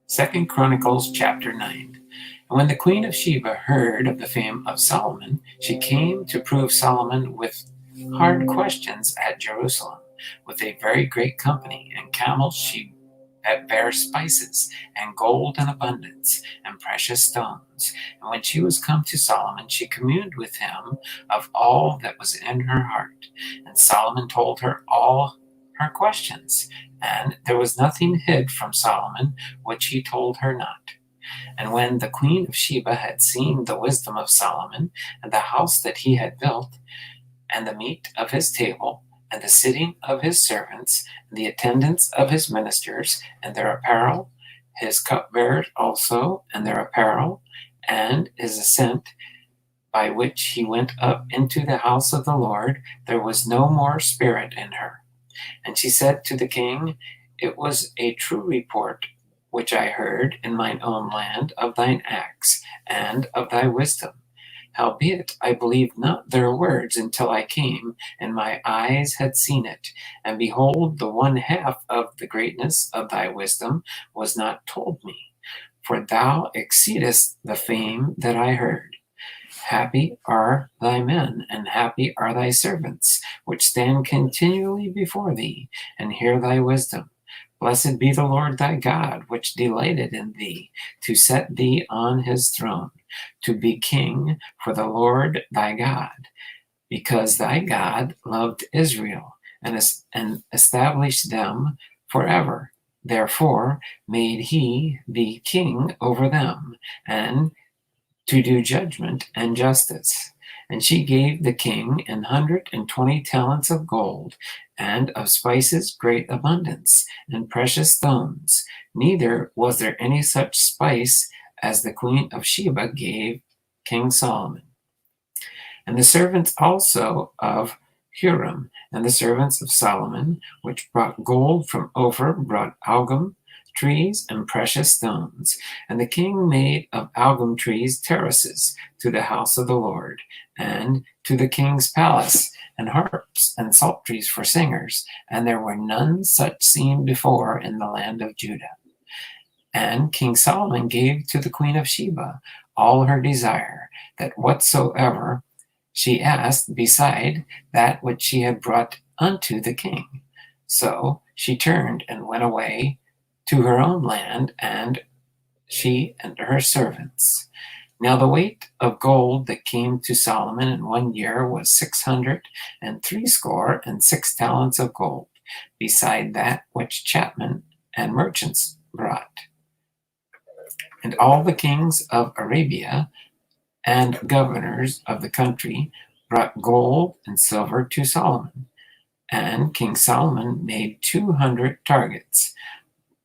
Second Chronicles chapter 9. And when the queen of Sheba heard of the fame of Solomon, she came to prove Solomon with hard questions at Jerusalem, with a very great company, and camels that bare spices, and gold in abundance, and precious stones. And when she was come to Solomon, she communed with him of all that was in her heart. And Solomon told her all her questions, and there was nothing hid from Solomon which he told her not. And when the queen of Sheba had seen the wisdom of Solomon, and the house that he had built, and the meat of his table, and the sitting of his servants, and the attendance of his ministers, and their apparel, his cupbearers also, and their apparel, and his ascent, by which he went up into the house of the Lord, there was no more spirit in her. And she said to the king, It was a true report which I heard in mine own land of thine acts and of thy wisdom. Howbeit I believed not their words until I came, and my eyes had seen it. And behold, the one half of the greatness of thy wisdom was not told me. For thou exceedest the fame that I heard. Happy are thy men, and happy are thy servants, which stand continually before thee, and hear thy wisdom. Blessed be the Lord thy God, which delighted in thee, to set thee on his throne, to be king for the Lord thy God, because thy God loved Israel, and established them forever. Therefore made he thee king over them, and to do judgment and justice. And she gave the king 120 talents of gold, and of spices great abundance, and precious stones. Neither was there any such spice as the queen of Sheba gave King Solomon. And the servants also of Huram, and the servants of Solomon, which brought gold from Ophir, brought algum trees and precious stones. And the king made of algum trees terraces to the house of the Lord, and to the king's palace, and harps and psalteries for singers. And there were none such seen before in the land of Judah. And King Solomon gave to the queen of Sheba all her desire, that whatsoever she asked beside that which she had brought unto the king. So she turned and went away to her own land, and she and her servants. Now the weight of gold that came to Solomon in 1 year was 666 talents of gold, beside that which chapmen and merchants brought. And all the kings of Arabia and governors of the country brought gold and silver to Solomon. And King Solomon made 200 targets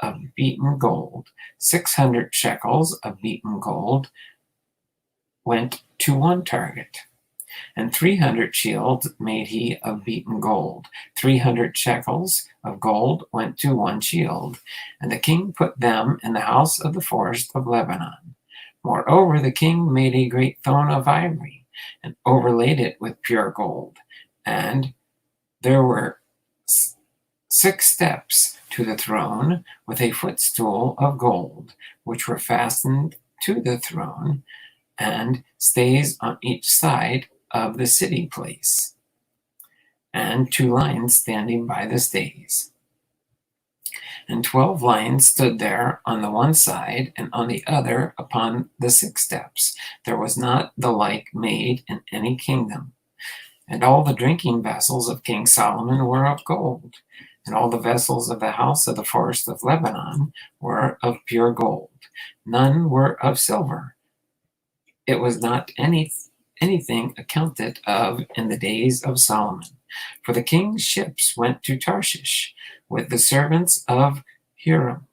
of beaten gold. 600 shekels of beaten gold went to one target. And 300 shields made he of beaten gold. 300 shekels of gold went to one shield. And the king put them in the house of the forest of Lebanon. Moreover, the king made a great throne of ivory, and overlaid it with pure gold. And there were 6 steps to the throne, with a footstool of gold, which were fastened to the throne, and stays on each side of the city place, and 2 lions standing by the stays. And 12 lions stood there on the one side, and on the other upon the 6 steps. There was not the like made in any kingdom. And all the drinking vessels of King Solomon were of gold, and all the vessels of the house of the forest of Lebanon were of pure gold. None were of silver. It was not anything accounted of in the days of Solomon. For the king's ships went to Tarshish with the servants of Huram.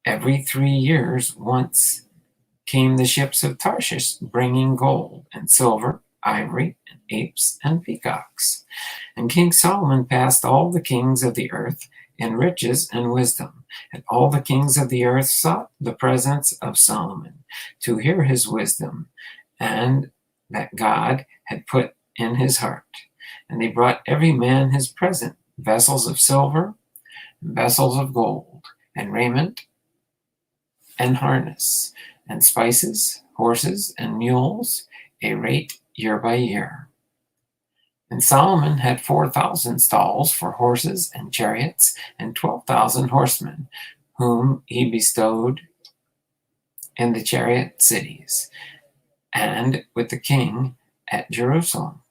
Every 3 years once came the ships of Tarshish, bringing gold and silver, ivory, and apes and peacocks. And King Solomon passed all the kings of the earth in riches and wisdom. And all the kings of the earth sought the presence of Solomon to hear his wisdom, and that God had put in his heart. And they brought every man his present, vessels of silver, and vessels of gold, and raiment, and harness, and spices, horses, and mules, a rate year by year. And Solomon had 4,000 stalls for horses and chariots, and 12,000 horsemen, whom he bestowed in the chariot cities, and with the king at Jerusalem.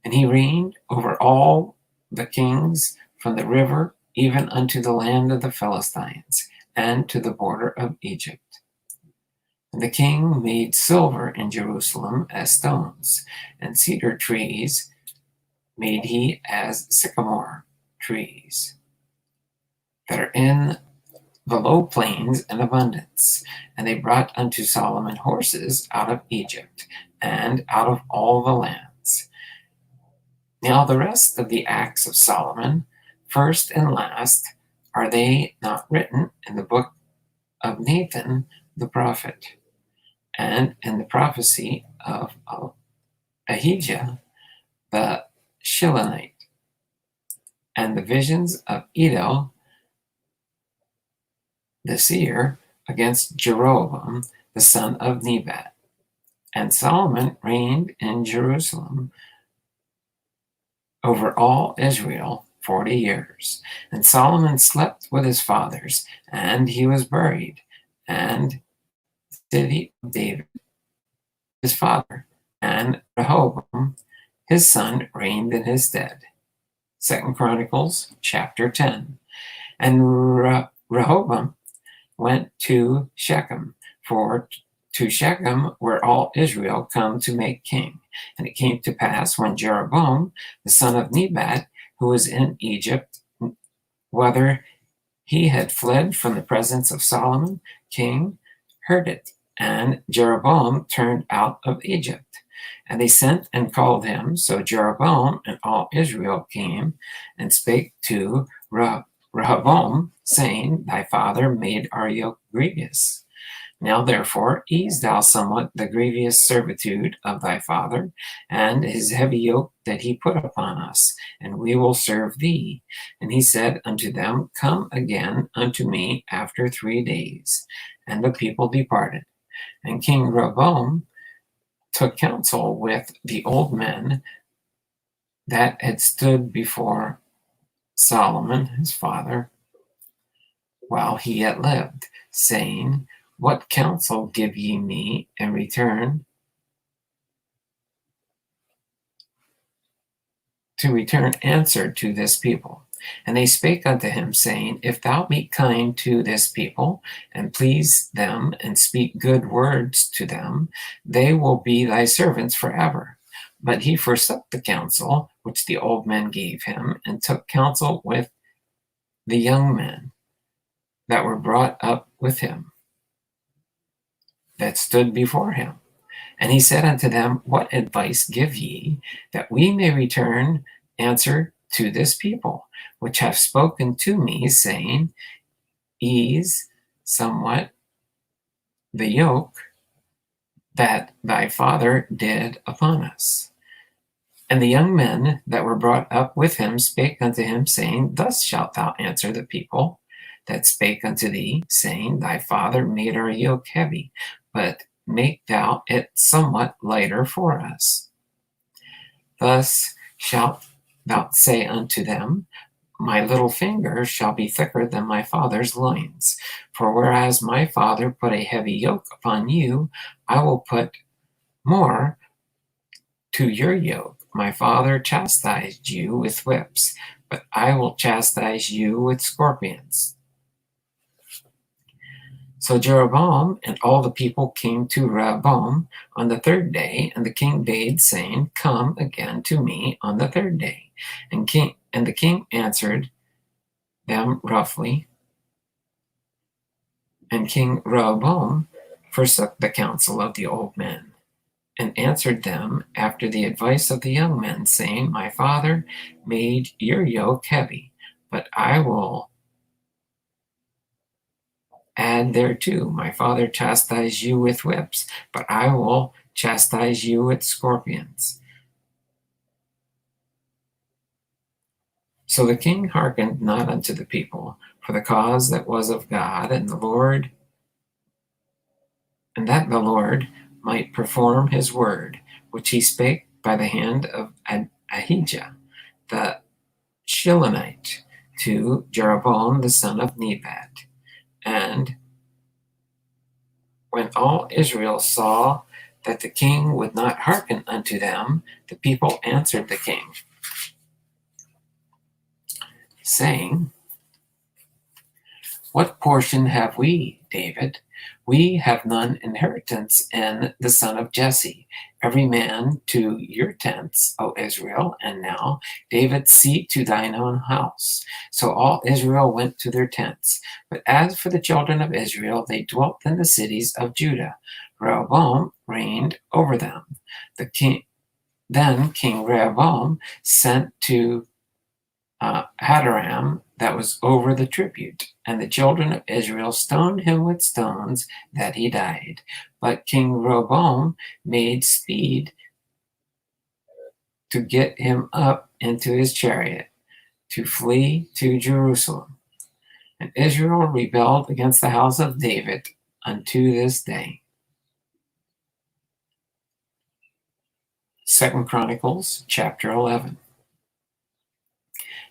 And he reigned over all the kings from the river even unto the land of the Philistines, and to the border of Egypt. And the king made silver in Jerusalem as stones, and cedar trees made he as sycamore trees, that are in the low plains in abundance. And they brought unto Solomon horses out of Egypt, and out of all the lands. Now the rest of the acts of Solomon, first and last, are they not written in the book of Nathan the prophet, and in the prophecy of Ahijah the Shilonite, and the visions of Iddo the seer against Jeroboam the son of Nebat? And Solomon reigned in Jerusalem over all Israel 40 years. And Solomon slept with his fathers, and he was buried, and the city of David his father, and Rehoboam his son reigned in his stead. 2 Chronicles chapter 10. And Rehoboam went to Shechem, for to Shechem where all Israel come to make king. And it came to pass, when Jeroboam the son of Nebat, who was in Egypt, whether he had fled from the presence of Solomon king, heard it, and Jeroboam turned out of Egypt. And they sent and called him. So Jeroboam and all Israel came and spake to Rehoboam, saying, Thy father made our yoke grievous. Now therefore ease thou somewhat the grievous servitude of thy father, and his heavy yoke that he put upon us, and we will serve thee. And he said unto them, Come again unto me after 3 days. And the people departed. And King Rehoboam took counsel with the old men that had stood before Solomon his father while he yet lived, saying, What counsel give ye me in return answer to this people? And they spake unto him, saying, If thou be kind to this people, and please them, and speak good words to them, they will be thy servants forever. But he forsook the counsel which the old men gave him, and took counsel with the young men that were brought up with him, that stood before him. And he said unto them, What advice give ye, that we may return answer to this people, which have spoken to me, saying, Ease somewhat the yoke that thy father did upon us? And the young men that were brought up with him spake unto him, saying, Thus shalt thou answer the people that spake unto thee, saying, Thy father made our yoke heavy, but make thou it somewhat lighter for us. Thus shalt thou say unto them, My little finger shall be thicker than my father's loins. For whereas my father put a heavy yoke upon you, I will put more to your yoke. My father chastised you with whips, but I will chastise you with scorpions. So Jeroboam and all the people came to Rehoboam on the 3rd day, and the king bade, saying, Come again to me on the 3rd day. And the king answered them roughly. And King Rehoboam forsook the counsel of the old men, and answered them after the advice of the young men, saying, My father made your yoke heavy, but I will add thereto. My father chastised you with whips, but I will chastise you with scorpions. So the king hearkened not unto the people, for the cause that was of God, and the Lord and that the Lord might perform his word, which he spake by the hand of Ahijah the Shilonite to Jeroboam the son of Nebat. And when all Israel saw that the king would not hearken unto them, the people answered the king, saying, What portion have we, David? We have none inheritance in the son of Jesse. Every man to your tents, O Israel, and now, David, see to thine own house. So all Israel went to their tents. But as for the children of Israel, they dwelt in the cities of Judah. Rehoboam reigned over them. Then King Rehoboam sent to Hadoram that was over the tribute, and the children of Israel stoned him with stones that he died. But King Rehoboam made speed to get him up into his chariot to flee to Jerusalem. And Israel rebelled against the house of David unto this day. 2 Chronicles chapter 11.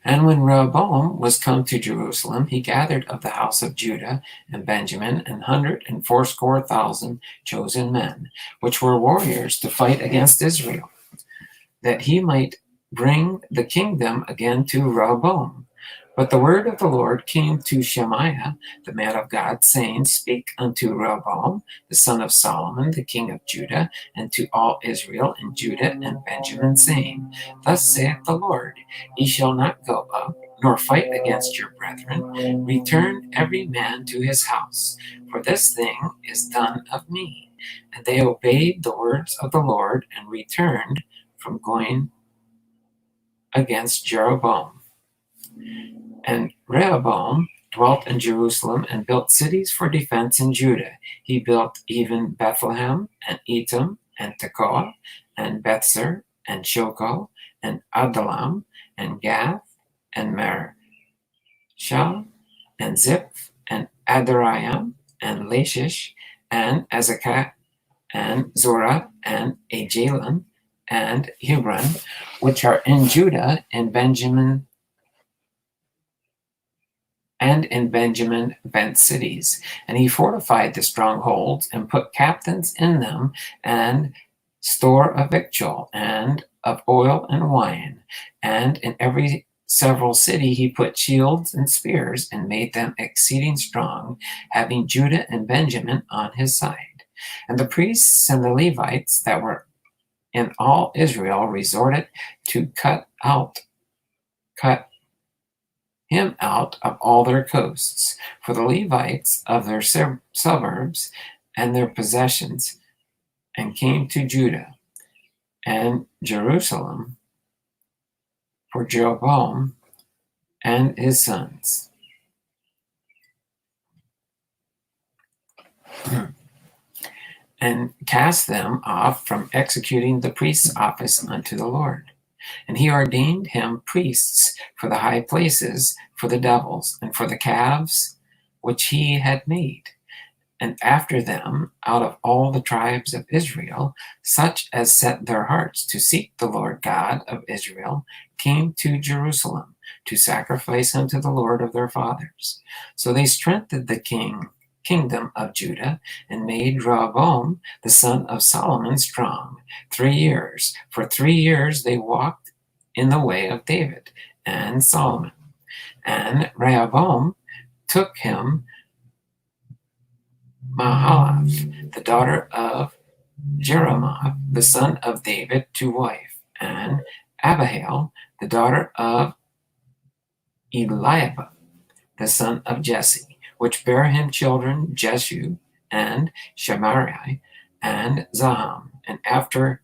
And when Rehoboam was come to Jerusalem, he gathered of the house of Judah and Benjamin 180,000 chosen men, which were warriors to fight against Israel, that he might bring the kingdom again to Rehoboam. But the word of the Lord came to Shemaiah, the man of God, saying, Speak unto Rehoboam, the son of Solomon, the king of Judah, and to all Israel and Judah and Benjamin, saying, Thus saith the Lord, Ye shall not go up, nor fight against your brethren. Return every man to his house, for this thing is done of me. And they obeyed the words of the Lord, and returned from going against Jeroboam. And Rehoboam dwelt in Jerusalem and built cities for defense in Judah. He built even Bethlehem and Etam and Tekoa and Bethzer and Shoko and Adullam and Gath and Mareshah and Ziph and Adaraim and Lachish and Azekah and Zorah and Ajalon and Hebron, which are in Judah and Benjamin, and in Benjamin bent cities. And he fortified the strongholds and put captains in them, and store of victual and of oil and wine. And in every several city he put shields and spears, and made them exceeding strong, having Judah and Benjamin on his side. And the priests and the Levites that were in all Israel resorted to cut him out of all their coasts, for the Levites of their suburbs and their possessions, and came to Judah and Jerusalem for Jeroboam and his sons. And cast them off from executing the priest's office unto the Lord. And he ordained him priests for the high places, for the devils, and for the calves which he had made. And after them, out of all the tribes of Israel, such as set their hearts to seek the Lord God of Israel, came to Jerusalem to sacrifice unto the Lord of their fathers. So they strengthened the kingdom of Judah, and made Rehoboam the son of Solomon strong 3 years. For 3 years they walked in the way of David and Solomon. And Rehoboam took him Mahalath, the daughter of Jeremoth, the son of David, to wife, and Abihail, the daughter of Eliab, the son of Jesse, which bare him children, Jeshu, and Shemariah, and Zaham. And after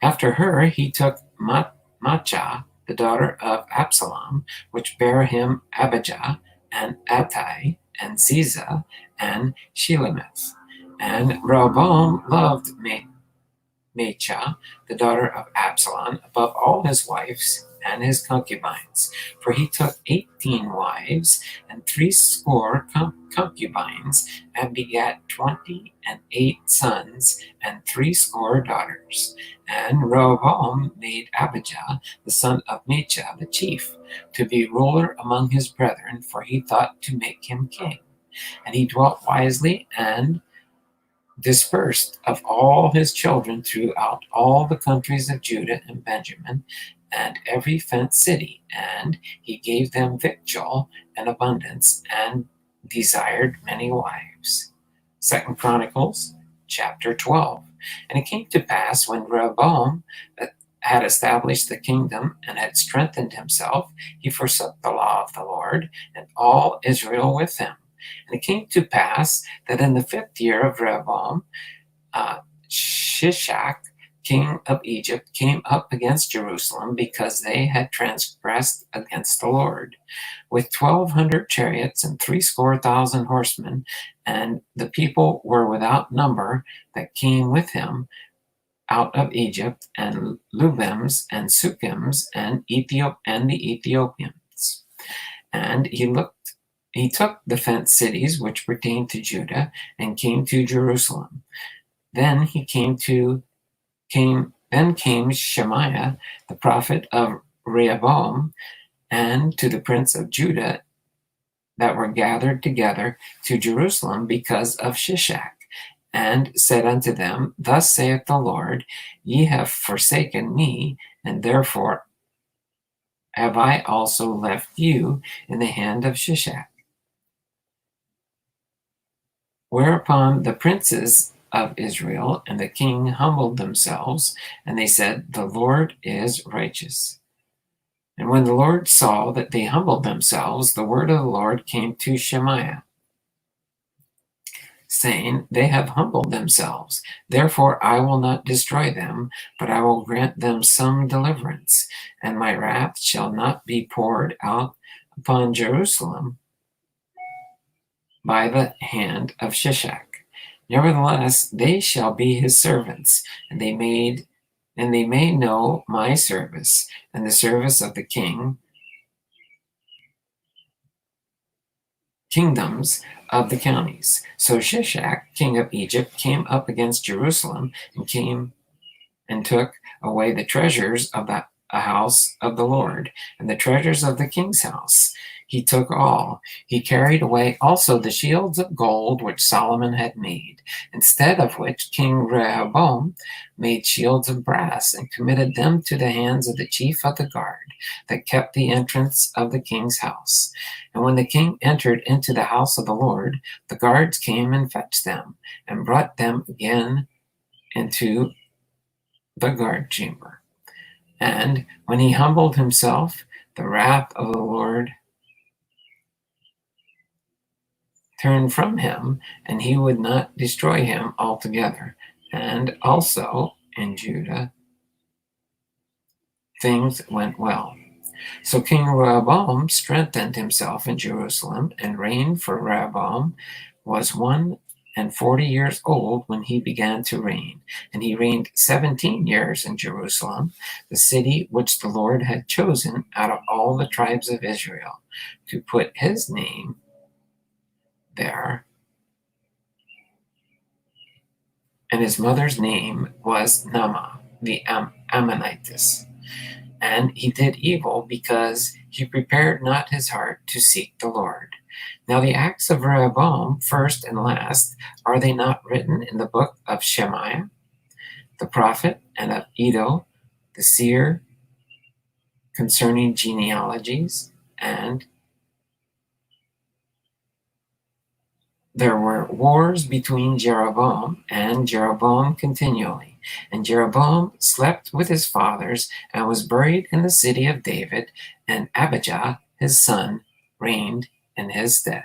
her he took Maachah, the daughter of Absalom, which bare him Abijah, and Attai, and Ziza, and Shelemith. And Rehoboam loved Maachah, the daughter of Absalom, above all his wives and his concubines, for he took 18 wives and 80 concubines, and begat 28 sons and 80 daughters. And Rehoboam made Abijah, the son of Maachah, the chief, to be ruler among his brethren, for he thought to make him king. And he dwelt wisely and dispersed of all his children throughout all the countries of Judah and Benjamin, and every fenced city, and he gave them victual and abundance, and desired many wives. 2 Chronicles chapter 12. And it came to pass, when Rehoboam had established the kingdom and had strengthened himself, he forsook the law of the Lord, and all Israel with him. And it came to pass that in the 5th year of Rehoboam, Shishak, king of Egypt, came up against Jerusalem, because they had transgressed against the Lord, with 1,200 chariots and 80,000 horsemen, and the people were without number that came with him out of Egypt, and Lubims and Sukims and the Ethiopians. And he took the fenced cities which pertained to Judah, and came to Jerusalem. Then came Shemaiah, the prophet of Rehoboam, and to the prince of Judah, that were gathered together to Jerusalem because of Shishak, and said unto them, Thus saith the Lord, Ye have forsaken me, and therefore have I also left you in the hand of Shishak. Whereupon the princes of Israel and the king humbled themselves, and they said, The Lord is righteous. And when the Lord saw that they humbled themselves, the word of the Lord came to Shemaiah, saying, They have humbled themselves, therefore I will not destroy them, but I will grant them some deliverance, and my wrath shall not be poured out upon Jerusalem by the hand of Shishak. Nevertheless, they shall be his servants, and they may know my service, and the service of the kingdoms of the counties. So Shishak, king of Egypt, came up against Jerusalem, and came and took away the treasures of the house of the Lord, and the treasures of the king's house. He took all. He carried away also the shields of gold which Solomon had made, instead of which King Rehoboam made shields of brass, and committed them to the hands of the chief of the guard that kept the entrance of the king's house. And when the king entered into the house of the Lord, the guards came and fetched them, and brought them again into the guard chamber. And when he humbled himself, the wrath of the Lord turned from him, and he would not destroy him altogether. And also in Judah things went well. So King Rehoboam strengthened himself in Jerusalem, and reigned. For Rehoboam was 41 years old when he began to reign, and he reigned 17 years in Jerusalem, the city which the Lord had chosen out of all the tribes of Israel, to put his name there. And his mother's name was Naamah, the Ammonitess. And he did evil, because he prepared not his heart to seek the Lord. Now the acts of Rehoboam, first and last, are they not written in the book of Shemaiah, the prophet, and of Iddo, the seer, concerning genealogies? And there were wars between Jeroboam and Jeroboam continually. And Jeroboam slept with his fathers, and was buried in the city of David, and Abijah his son reigned in his stead.